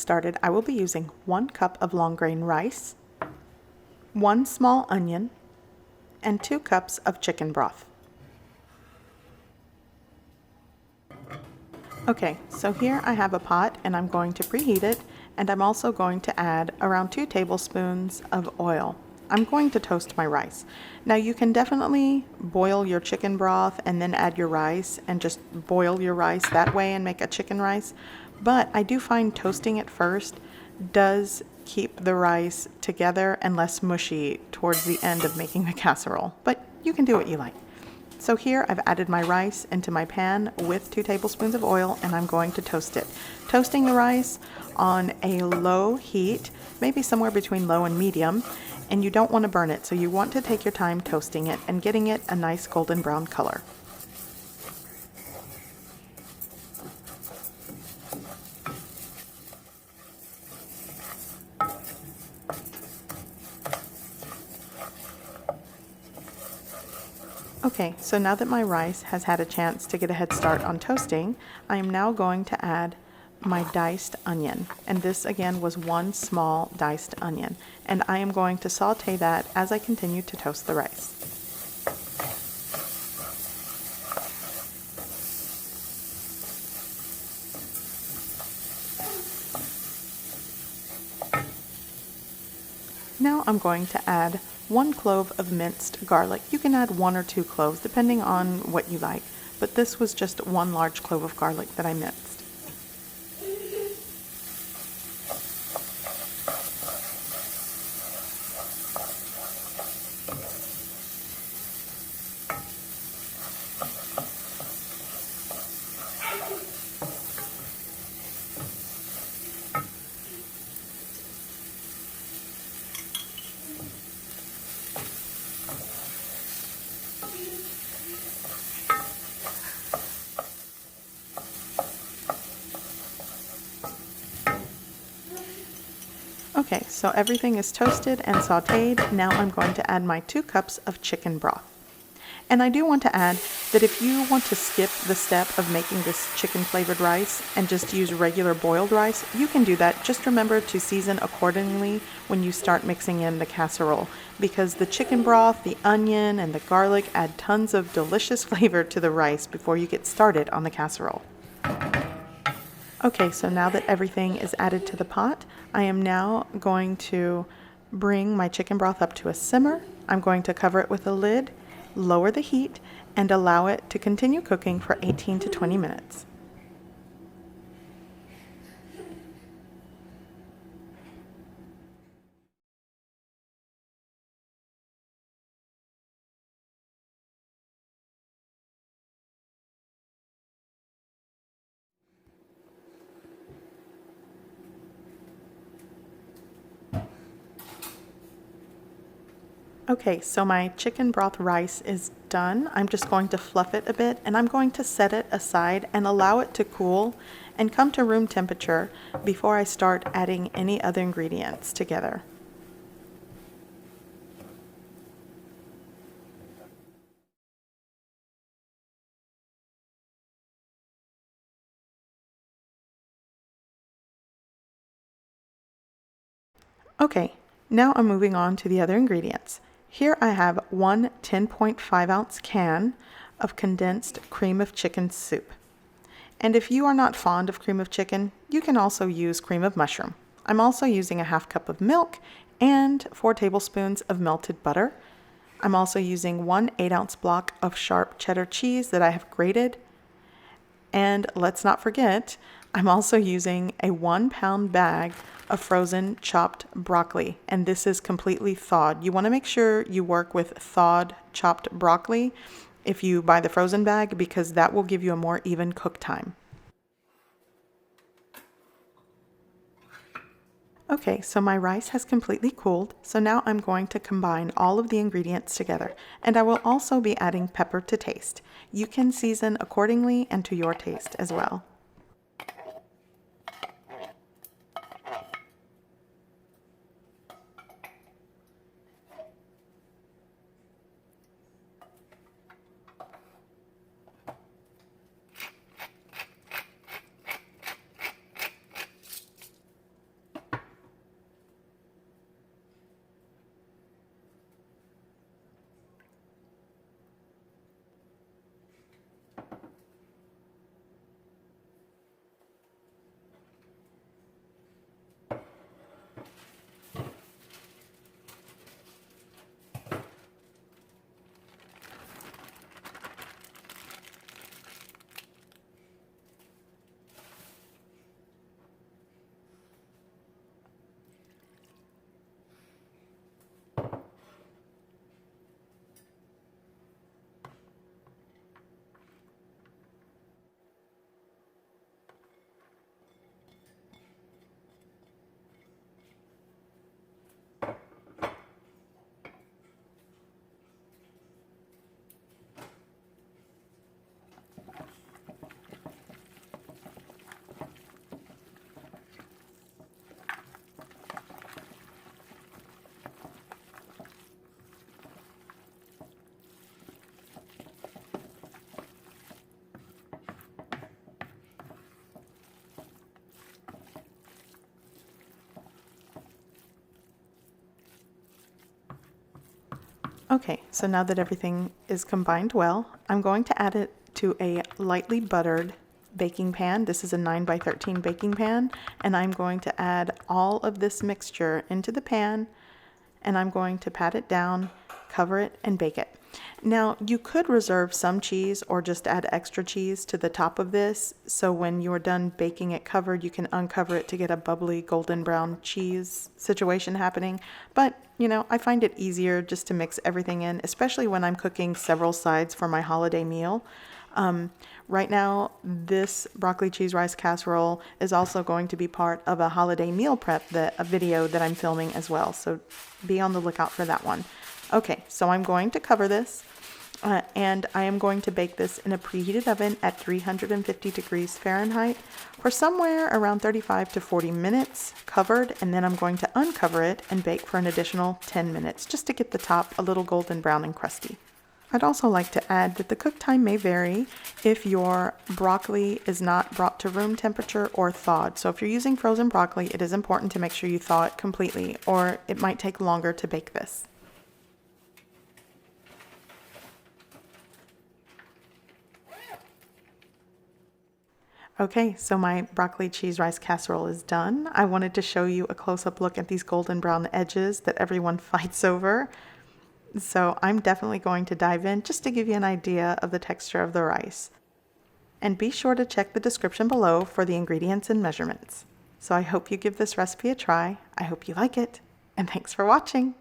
started, I will be using 1 cup of long grain rice, 1 small onion, and 2 cups of chicken broth. Okay, so here I have a pot and I'm going to preheat it, and I'm also going to add around 2 tablespoons of oil. I'm going to toast my rice. Now you can definitely boil your chicken broth and then add your rice and just boil your rice that way and make a chicken rice, but I do find toasting it first does keep the rice together and less mushy towards the end of making the casserole, but you can do what you like. So here I've added my rice into my pan with 2 tablespoons of oil, and I'm going to toast it. Toasting the rice on a low heat, maybe somewhere between low and medium, and you don't want to burn it, so you want to take your time toasting it and getting it a nice golden brown color. Okay, so now that my rice has had a chance to get a head start on toasting, I am now going to add my diced onion. And this again was 1 small diced onion. And I am going to saute that as I continue to toast the rice. Now I'm going to add 1 clove of minced garlic. You can add 1 or 2 cloves depending on what you like, but this was just 1 large clove of garlic that I minced. Okay, so everything is toasted and sauteed. Now I'm going to add my 2 cups of chicken broth. And I do want to add that if you want to skip the step of making this chicken flavored rice and just use regular boiled rice, you can do that. Just remember to season accordingly when you start mixing in the casserole, because the chicken broth, the onion, and the garlic add tons of delicious flavor to the rice before you get started on the casserole. Okay, so now that everything is added to the pot, I am now going to bring my chicken broth up to a simmer. I'm going to cover it with a lid, lower the heat, and allow it to continue cooking for 18 to 20 minutes. Okay, so my chicken broth rice is done. I'm just going to fluff it a bit, and I'm going to set it aside and allow it to cool and come to room temperature before I start adding any other ingredients together. Okay, now I'm moving on to the other ingredients. Here I have 1 10.5 ounce can of condensed cream of chicken soup. And if you are not fond of cream of chicken, you can also use cream of mushroom. I'm also using a ½ cup of milk and 4 tablespoons of melted butter. I'm also using 1 8-ounce block of sharp cheddar cheese that I have grated. And let's not forget, I'm also using a 1-pound bag of frozen chopped broccoli, and this is completely thawed. You want to make sure you work with thawed chopped broccoli if you buy the frozen bag, because that will give you a more even cook time. Okay, so my rice has completely cooled, so now I'm going to combine all of the ingredients together, and I will also be adding pepper to taste. You can season accordingly and to your taste as well. Okay, so now that everything is combined well, I'm going to add it to a lightly buttered baking pan. This is a 9 by 13 baking pan, and I'm going to add all of this mixture into the pan, and I'm going to pat it down, cover it, and bake it. Now, you could reserve some cheese or just add extra cheese to the top of this, so when you're done baking it covered, you can uncover it to get a bubbly golden brown cheese situation happening. But, you know, I find it easier just to mix everything in, especially when I'm cooking several sides for my holiday meal. Right now, this broccoli cheese rice casserole is also going to be part of a holiday meal prep, a video that I'm filming as well, so be on the lookout for that one. Okay, so I'm going to cover this, and I am going to bake this in a preheated oven at 350 degrees Fahrenheit for somewhere around 35 to 40 minutes covered, and then I'm going to uncover it and bake for an additional 10 minutes just to get the top a little golden brown and crusty. I'd also like to add that the cook time may vary if your broccoli is not brought to room temperature or thawed. So if you're using frozen broccoli, it is important to make sure you thaw it completely, or it might take longer to bake this. Okay, so my broccoli cheese rice casserole is done. I wanted to show you a close-up look at these golden brown edges that everyone fights over. So I'm definitely going to dive in just to give you an idea of the texture of the rice. And be sure to check the description below for the ingredients and measurements. So I hope you give this recipe a try. I hope you like it, and thanks for watching.